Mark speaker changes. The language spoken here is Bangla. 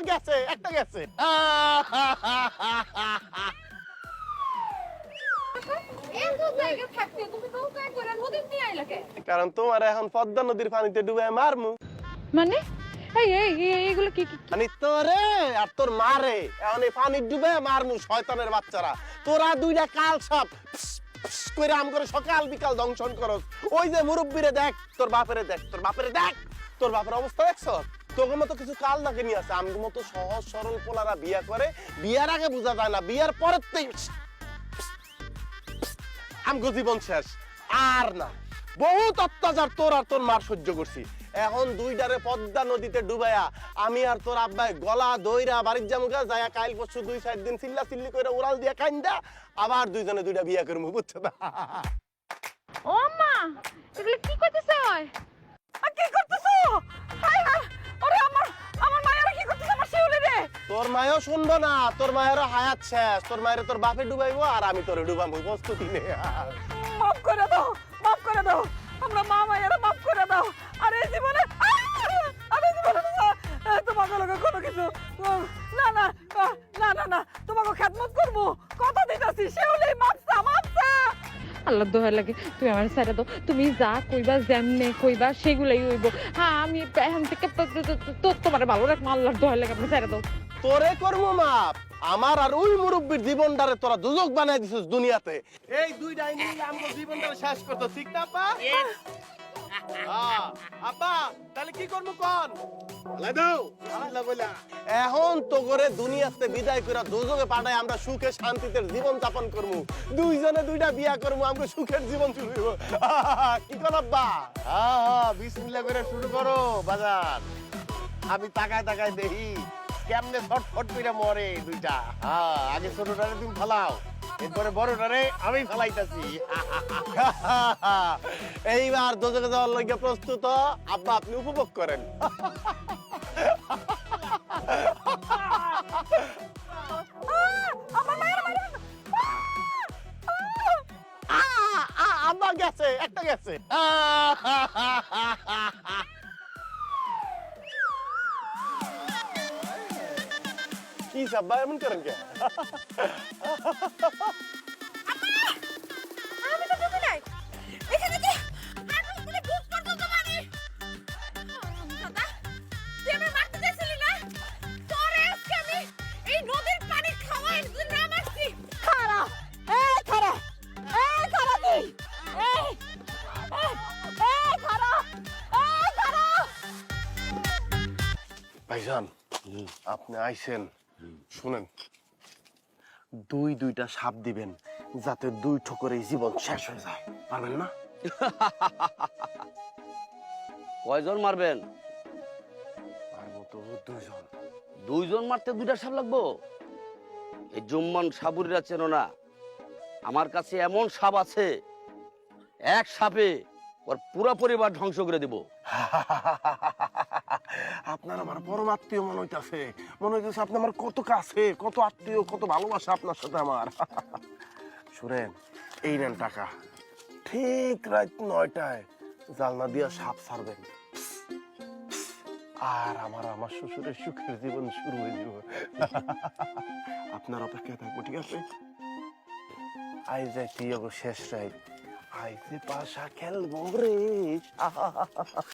Speaker 1: গেছে, একটা গেছে। কারণ তোমার এখন পদ্মা নদীর পানিতে ডুবে মারমু।
Speaker 2: মানে এইগুলো কি
Speaker 1: মানে তোরে আর তোর মারে এখন এই পানি ডুবে মারমু শয়তানের বাচ্চারা। তোরা দুইটা কাল সাপ কইরা আম করে সকাল বিকাল দংশন করস। ওই যে মুরব্বিরে দেখ, তোর বাপেরে দেখ, তোর বাপেরে দেখ, তোর বাপের অবস্থা দেখছ? তোর মতো কিছু কাল নাকি নিয়ে আছে। আমার মতো সহজ সরল পোলারা বিয়া করে, বিয়ার আগে বোঝা যায় না, বিয়ার পরেতেই আমগো জীবন শেষ। আর না, বহুত অত্যাচার তোর আর তোর মার সহ্য করছি। এখন দুইটারে পদ্মা নদীতে ডুবাইয়া আমি আর তোর আব্বাই গলা দইরা বাড়ির জামুগা যায়া কাইল পরশু 2-4 দিন চিল্লা চিল্লি করে ওরাল দিয়া কাইন্দা আবার দুইজনে দুইটা বিয়া করবো, বুঝছো না?
Speaker 2: ও মা, এগুলো কি করতেছ? কি করতেছ? আরে আমার মায়েরা কি করতেছ? আমার শিউলি রে।
Speaker 1: তোর মায়ও শুনবো না, তোর মায়েরও হায়াত শেষ। তোর মায়ের তোর বাপে ডুবাইবো আর আমি তোরে ডুবাবো, প্রস্তুতি নে।
Speaker 2: মাফ করে দাও, মাফ করে দাও, আমরা মা মায়েরা মাফ করে দাও। আরে জীবনে তোমাকে লোক কোনো কিছু না না না না না তোমাকে খেদমত করবো, কথা দিতেছি। শিউলি মাপসা মাপসা। আল্লাহ দোহাই লাগে, তুমি আমার ছেড়ে দাও। তুমি যা কইবা যেমনে কইবা সেগুলাই হইব। হ্যাঁ, আমি এখন থেকে তোমার ভালো রাখবো। আল্লাহর দোহাই লাগে, আপনি ছেড়ে দাও।
Speaker 1: তোরে করবো মাপ। আমার আর ওই মুরব্বীর জীবনটারে তোরা দুজক বানাই দিছিস দুনিয়াতে। এই দুইটাই মিলে আমার জীবনটারে শেষ করতে, ঠিক না আপা? আপা তাহলে কি করবো কোন? এখন তো করে দুনিয়াতে বিদায় করে দুজকে পাঠায় আমরা সুখে শান্তিতে জীবন যাপন করবো। দুইজনে দুইটা বিয়া করবো, আমরা সুখের জীবন শুরু হইব। কি কর আব্বা?
Speaker 3: বিসমিল্লাহ করে শুরু করো বাজার। আমি তাকায় তাকায় দেখি কেমনে ছটফট করে মরে দুইটা। আগে ছোটটারে তুমি ফালাও, এরপরে বড়টারে আমি ফালাইতাছি।
Speaker 1: এইবার দুজকে যাওয়ার লইগে প্রস্তুত। আব্বা আপনি উপভোগ করেন। আব্বা গেছে, একটা গেছে। কি সাব্বা এমন করেন কে?
Speaker 2: আমি তো বুঝি নাই এখানে যে হাঁটু করে ভূত পর্যন্ত মানে দাদা তুই আমার মারতে চাইছিলি না? তোরে আজকে আমি এই নদীর পানি খাওয়াই তুই না মারছি। খারা খারা তুই খারা খারা।
Speaker 1: ভাইজান আপনি আইছেন, শুনেন, দুইটা সাপ দিবেন যাতে দুই ঠোকরে জীবন শেষ হয়ে যায়। পারবেন না?
Speaker 4: কয়জন মারবেন?
Speaker 1: পারবো তো দুইজন।
Speaker 4: দুইজন মারতে দুইটা সাপ লাগবো? এই জুম্মান সাবুরিরা চেনো না? আমার কাছে এমন সাপ আছে, এক সাপে ওর পুরো পরিবার ধ্বংস করে দেব।
Speaker 1: আপনার আমার পরম আত্মীয় মনে হইতাছে, মনে হইতেছে আপনি আমার কত কাছে, কত আত্মীয়, কত ভালোবাসা আপনার সাথে আমার। শুনেন, এই নেন টাকা, ঠিক রাত 9টায় জালনা দিয়া সাপ ছাড়বেন আর আমার শ্বশুরের সুখের জীবন শুরু হয়ে যাব। আপনার অপেক্ষায় থাকবো, ঠিক আছে? আই যাই তুই শেষ রাত, আইতে পাশা খেলবো রে।